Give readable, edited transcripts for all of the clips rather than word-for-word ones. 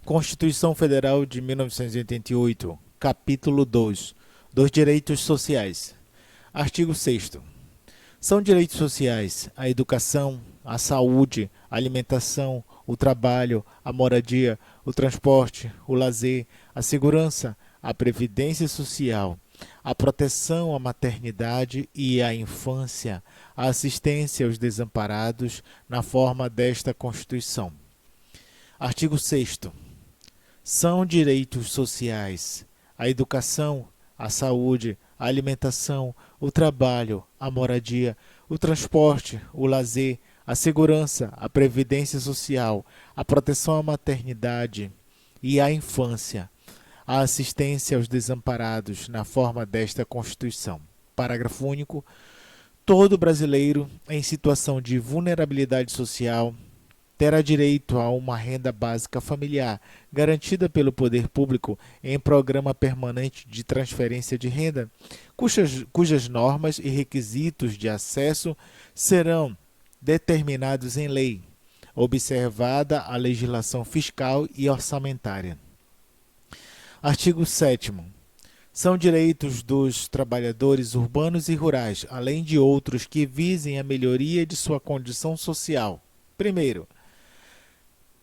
Constituição Federal de 1988, capítulo 2, dos direitos sociais. Artigo 6º. São direitos sociais a educação, a saúde, a alimentação, o trabalho, a moradia, o transporte, o lazer, a segurança, a previdência social, a proteção à maternidade e à infância, a assistência aos desamparados na forma desta Constituição. Artigo 6º. São direitos sociais a educação, a saúde, a alimentação, o trabalho, a moradia, o transporte, o lazer, a segurança, a previdência social, a proteção à maternidade e à infância, a assistência aos desamparados na forma desta Constituição. Parágrafo único. Todo brasileiro em situação de vulnerabilidade social terá direito a uma renda básica familiar, garantida pelo poder público em programa permanente de transferência de renda, cujas normas e requisitos de acesso serão determinados em lei, observada a legislação fiscal e orçamentária. Artigo 7º. São direitos dos trabalhadores urbanos e rurais, além de outros que visem a melhoria de sua condição social. Primeiro,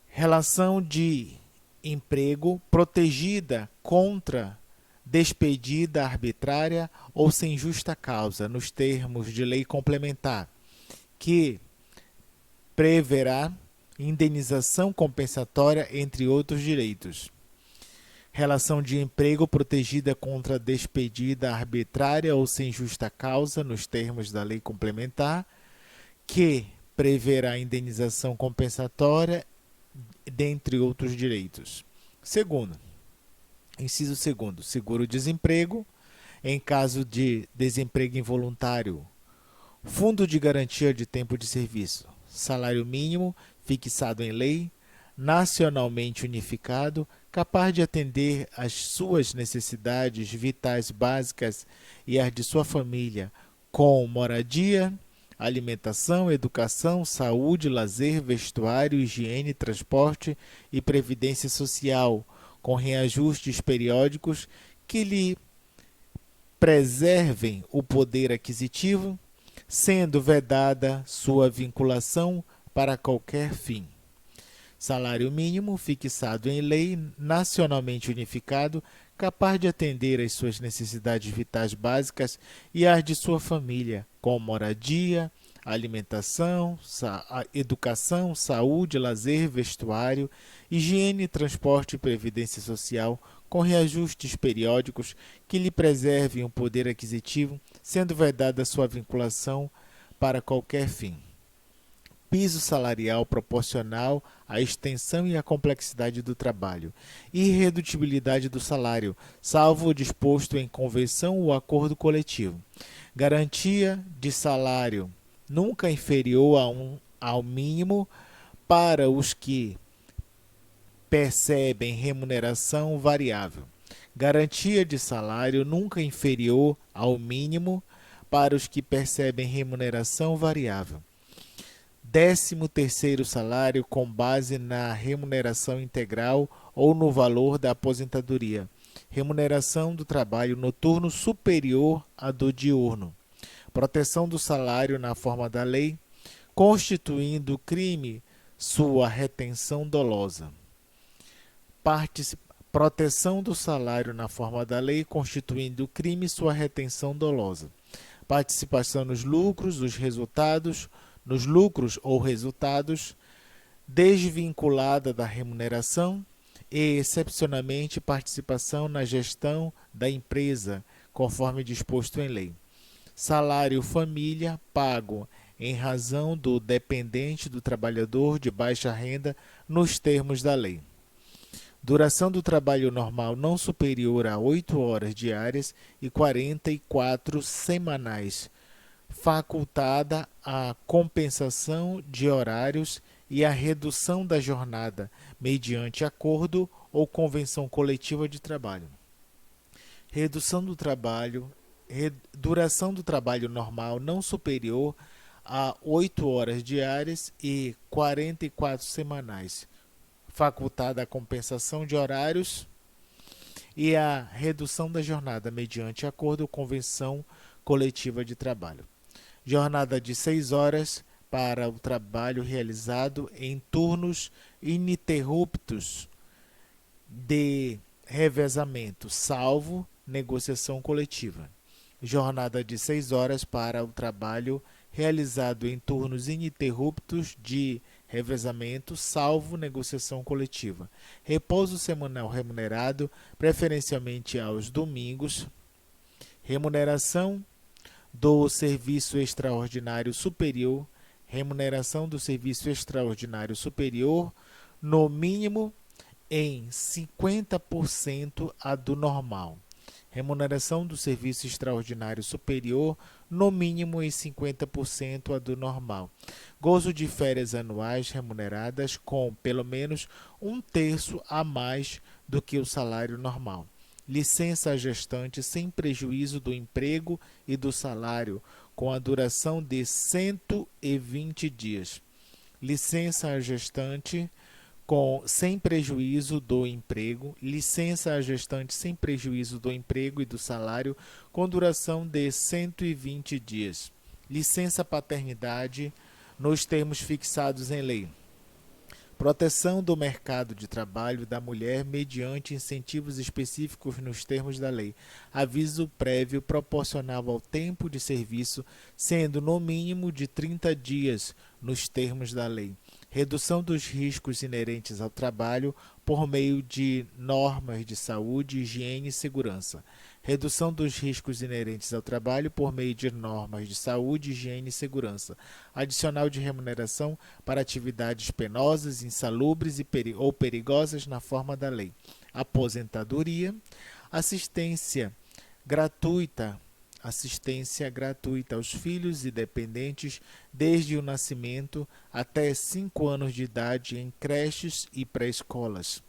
relação de emprego protegida contra despedida arbitrária ou sem justa causa, nos termos de lei complementar, que preverá indenização compensatória, entre outros direitos. Relação de emprego protegida contra despedida arbitrária ou sem justa causa, nos termos da lei complementar, que preverá indenização compensatória, dentre outros direitos. Segundo, inciso 2º, seguro-desemprego, em caso de desemprego involuntário, fundo de garantia de tempo de serviço, salário mínimo fixado em lei, nacionalmente unificado, capaz de atender às suas necessidades vitais básicas e às de sua família, com moradia, alimentação, educação, saúde, lazer, vestuário, higiene, transporte e previdência social, com reajustes periódicos que lhe preservem o poder aquisitivo, sendo vedada sua vinculação para qualquer fim. Salário mínimo fixado em lei, nacionalmente unificado, capaz de atender às suas necessidades vitais básicas e às de sua família, com moradia, alimentação, educação, saúde, lazer, vestuário, higiene, transporte e previdência social, com reajustes periódicos que lhe preservem o poder aquisitivo, sendo vedada sua vinculação para qualquer fim. Piso salarial proporcional à extensão e à complexidade do trabalho, irredutibilidade do salário, salvo o disposto em convenção ou acordo coletivo, garantia de salário nunca inferior ao mínimo para os que percebem remuneração variável, garantia de salário nunca inferior ao mínimo para os que percebem remuneração variável. 13º salário com base na remuneração integral ou no valor da aposentadoria. Remuneração do trabalho noturno superior à do diurno. Proteção do salário na forma da lei, constituindo crime sua retenção dolosa. Proteção do salário na forma da lei, constituindo crime sua retenção dolosa. Participação nos lucros ou resultados, desvinculada da remuneração e, excepcionalmente, participação na gestão da empresa, conforme disposto em lei. Salário família pago em razão do dependente do trabalhador de baixa renda nos termos da lei. Duração do trabalho normal não superior a 8 horas diárias e 44 semanais, facultada a compensação de horários e a redução da jornada, mediante acordo ou convenção coletiva de trabalho. Duração do trabalho normal não superior a 8 horas diárias e 44 semanais, facultada a compensação de horários e a redução da jornada mediante acordo ou convenção coletiva de trabalho. Jornada de 6 horas para o trabalho realizado em turnos ininterruptos de revezamento, salvo negociação coletiva. Jornada de 6 horas para o trabalho realizado em turnos ininterruptos de revezamento, salvo negociação coletiva. Repouso semanal remunerado, preferencialmente aos domingos. Remuneração do serviço extraordinário superior. Remuneração do serviço extraordinário superior, no mínimo em 50% a do normal. Remuneração do serviço extraordinário superior, no mínimo em 50% a do normal. Gozo de férias anuais remuneradas com pelo menos 1/3 a mais do que o salário normal. Licença à gestante sem prejuízo do emprego e do salário, com a duração de 120 dias. Licença à gestante sem prejuízo do emprego, licença à gestante sem prejuízo do emprego e do salário, com duração de 120 dias. Licença paternidade, nos termos fixados em lei. Proteção do mercado de trabalho da mulher mediante incentivos específicos nos termos da lei. Aviso prévio proporcional ao tempo de serviço, sendo no mínimo de 30 dias nos termos da lei. Redução dos riscos inerentes ao trabalho por meio de normas de saúde, higiene e segurança. Redução dos riscos inerentes ao trabalho por meio de normas de saúde, higiene e segurança. Adicional de remuneração para atividades penosas, insalubres ou perigosas na forma da lei. Aposentadoria. Assistência gratuita aos filhos e dependentes desde o nascimento até 5 anos de idade em creches e pré-escolas.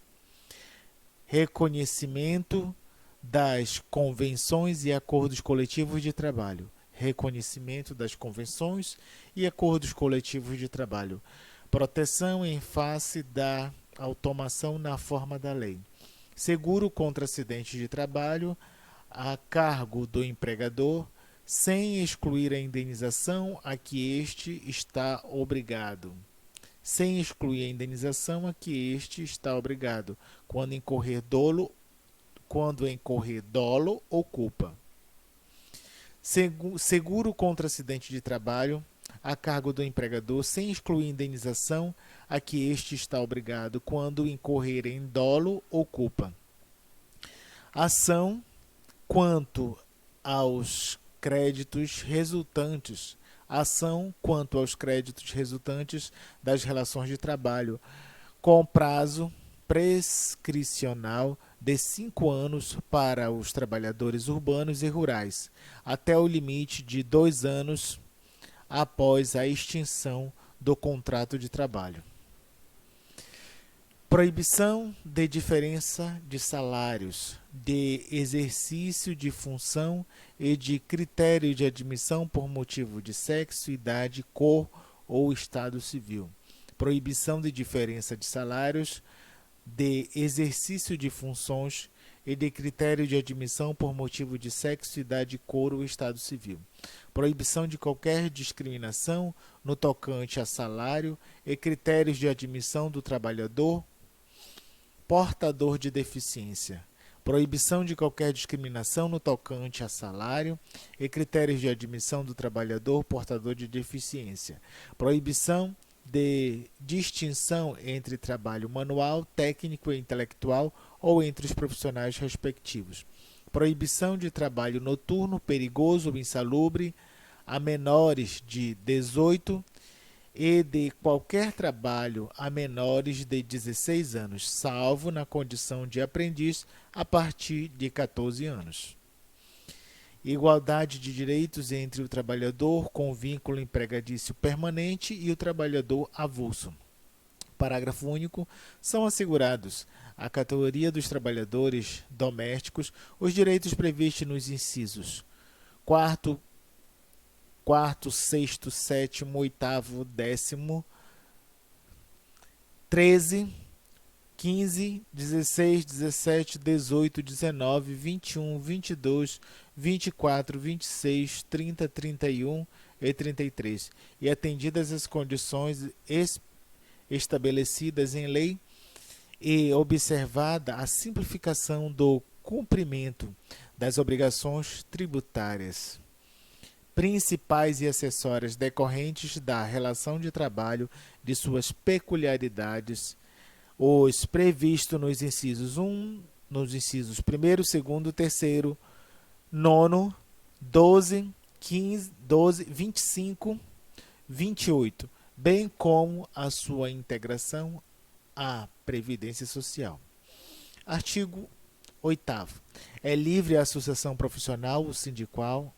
Reconhecimento das convenções e acordos coletivos de trabalho. Reconhecimento das convenções e acordos coletivos de trabalho. Proteção em face da automação na forma da lei. Seguro contra acidentes de trabalho a cargo do empregador, sem excluir a indenização a que este está obrigado. Sem excluir a indenização a que este está obrigado, quando incorrer dolo ou culpa. Seguro contra acidente de trabalho a cargo do empregador, sem excluir indenização a que este está obrigado, quando incorrer em dolo ou culpa. Ação quanto aos créditos resultantes. Ação quanto aos créditos resultantes das relações de trabalho, com prazo prescricional de 5 anos para os trabalhadores urbanos e rurais, até o limite de 2 anos após a extinção do contrato de trabalho. Proibição de diferença de salários, de exercício de função e de critério de admissão por motivo de sexo, idade, cor ou estado civil. Proibição de diferença de salários, de exercício de funções e de critério de admissão por motivo de sexo, idade, cor ou estado civil. Proibição de qualquer discriminação no tocante a salário e critérios de admissão do trabalhador portador de deficiência. Proibição de qualquer discriminação no tocante a salário e critérios de admissão do trabalhador portador de deficiência. Proibição de distinção entre trabalho manual, técnico e intelectual ou entre os profissionais respectivos. Proibição de trabalho noturno, perigoso ou insalubre a menores de 18 e de qualquer trabalho a menores de 16 anos, salvo na condição de aprendiz a partir de 14 anos. Igualdade de direitos entre o trabalhador com vínculo empregatício permanente e o trabalhador avulso. Parágrafo único. São assegurados à categoria dos trabalhadores domésticos os direitos previstos nos incisos 4º, 6º, 7º, 8º, 10º, 13, 15, 16, 17, 18, 19, 21, 22, 24, 26, 30, 31 e 33. E atendidas as condições estabelecidas em lei e observada a simplificação do cumprimento das obrigações tributárias principais e acessórias decorrentes da relação de trabalho, de suas peculiaridades, os previstos nos incisos 1, nos incisos 1º, 2º, 3º, 9º, 12, 15, 12, 25, 28, bem como a sua integração à Previdência Social. Artigo 8º. É livre a associação profissional ou sindical,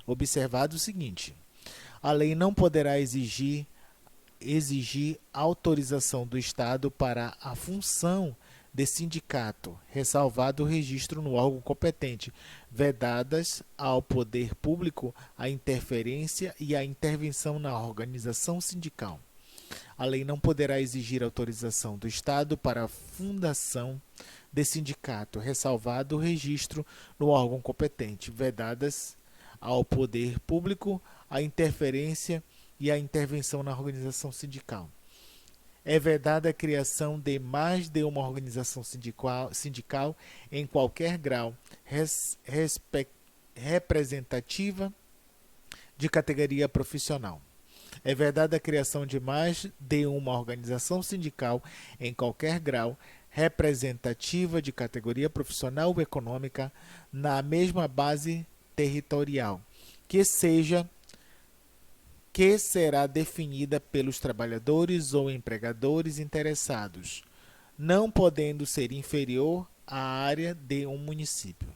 observado o seguinte: a lei não poderá exigir autorização do Estado para a função de sindicato, ressalvado o registro no órgão competente, vedadas ao poder público a interferência e a intervenção na organização sindical. A lei não poderá exigir autorização do Estado para a fundação de sindicato, ressalvado o registro no órgão competente, vedadas ao poder público a interferência e a intervenção na organização sindical. É vedada a criação de mais de uma organização sindical em qualquer grau representativa de categoria profissional. É vedada a criação de mais de uma organização sindical em qualquer grau representativa de categoria profissional ou econômica na mesma base territorial, que será definida pelos trabalhadores ou empregadores interessados, não podendo ser inferior à área de um município.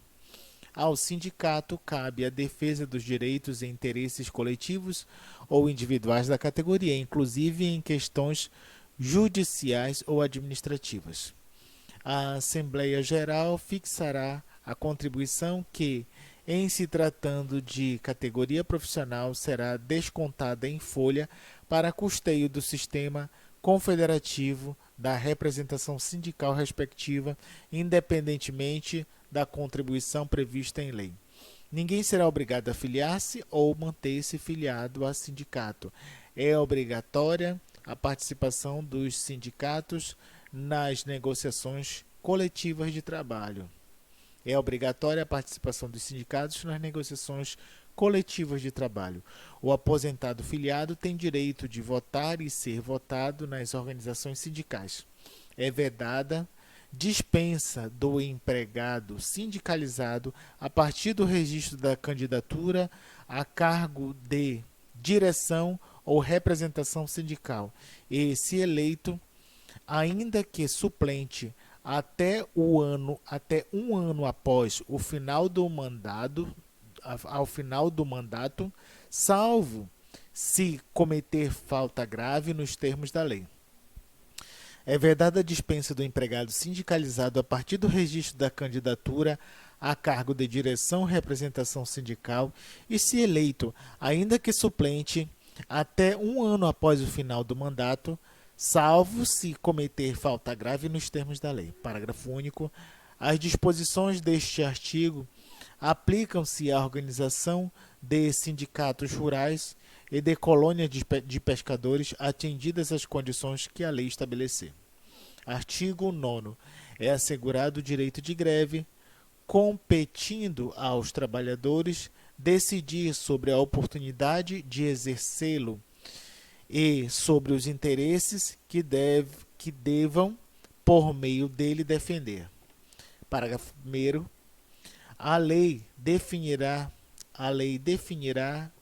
Ao sindicato cabe a defesa dos direitos e interesses coletivos ou individuais da categoria, inclusive em questões judiciais ou administrativas. A Assembleia Geral fixará a contribuição que, em se tratando de categoria profissional, será descontada em folha para custeio do sistema confederativo da representação sindical respectiva, independentemente da contribuição prevista em lei. Ninguém será obrigado a filiar-se ou manter-se filiado a sindicato. É obrigatória a participação dos sindicatos nas negociações coletivas de trabalho. É obrigatória a participação dos sindicatos nas negociações coletivas de trabalho. O aposentado filiado tem direito de votar e ser votado nas organizações sindicais. É vedada dispensa do empregado sindicalizado a partir do registro da candidatura a cargo de direção ou representação sindical e, se eleito, ainda que suplente, até um ano após o final do mandato, salvo se cometer falta grave nos termos da lei. É vedada a dispensa do empregado sindicalizado a partir do registro da candidatura a cargo de direção ou representação sindical e, se eleito, ainda que suplente, até um ano após o final do mandato, salvo se cometer falta grave nos termos da lei. Parágrafo único. As disposições deste artigo aplicam-se à organização de sindicatos rurais e de colônias de pescadores, atendidas as condições que a lei estabelecer. Artigo 9º. É assegurado o direito de greve, competindo aos trabalhadores decidir sobre a oportunidade de exercê-lo e sobre os interesses que devam, por meio dele, defender. Parágrafo 1º. A lei definirá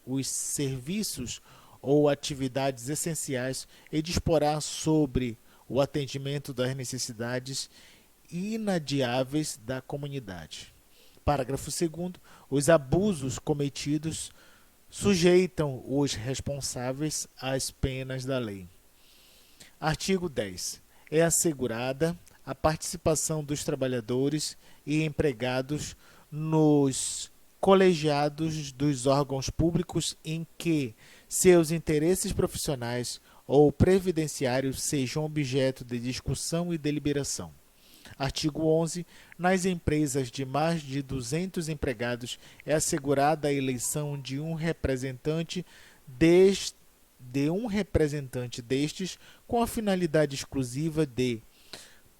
os serviços ou atividades essenciais e disporá sobre o atendimento das necessidades inadiáveis da comunidade. Parágrafo 2º. Os abusos cometidos sujeitam os responsáveis às penas da lei. Artigo 10. É assegurada a participação dos trabalhadores e empregados nos colegiados dos órgãos públicos em que seus interesses profissionais ou previdenciários sejam objeto de discussão e deliberação. Artigo 11. Nas empresas de mais de 200 empregados é assegurada a eleição de um representante destes com a finalidade exclusiva de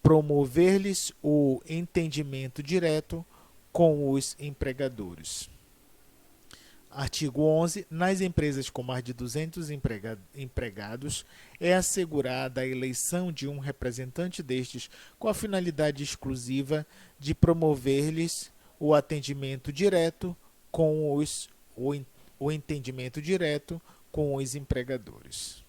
promover-lhes o entendimento direto com os empregadores. Artigo 11. Nas empresas com mais de 200 empregados, é assegurada a eleição de um representante destes com a finalidade exclusiva de promover-lhes o atendimento direto com o entendimento direto com os empregadores.